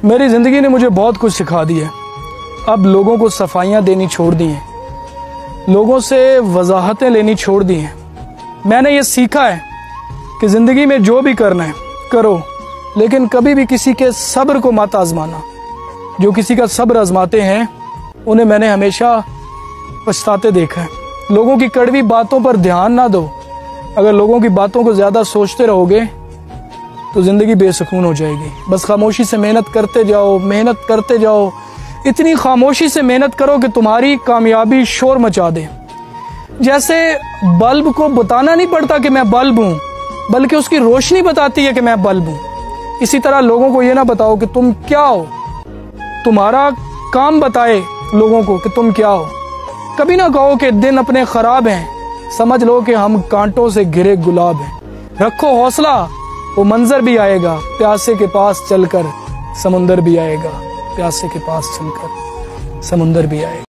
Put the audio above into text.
मेरी ज़िंदगी ने मुझे बहुत कुछ सिखा दिया। अब लोगों को सफाइयाँ देनी छोड़ दी हैं, लोगों से वजाहतें लेनी छोड़ दी हैं। मैंने ये सीखा है कि ज़िंदगी में जो भी करना है करो, लेकिन कभी भी किसी के सब्र को मत आजमाना। जो किसी का सब्र आजमाते हैं उन्हें मैंने हमेशा पछताते देखा है। लोगों की कड़वी बातों पर ध्यान ना दो। अगर लोगों की बातों को ज़्यादा सोचते रहोगे तो ज़िंदगी बेसुकून हो जाएगी। बस खामोशी से मेहनत करते जाओ, मेहनत करते जाओ। इतनी खामोशी से मेहनत करो कि तुम्हारी कामयाबी शोर मचा दे। जैसे बल्ब को बताना नहीं पड़ता कि मैं बल्ब हूँ, बल्कि उसकी रोशनी बताती है कि मैं बल्ब हूँ। इसी तरह लोगों को ये ना बताओ कि तुम क्या हो, तुम्हारा काम बताए लोगों को कि तुम क्या हो। कभी ना कहो कि दिन अपने खराब हैं, समझ लो कि हम कांटों से घिरे गुलाब हैं। रखो हौसला, वो मंजर भी आएगा। प्यासे के पास चलकर समुंदर भी आएगा, प्यासे के पास चलकर समुंदर भी आएगा।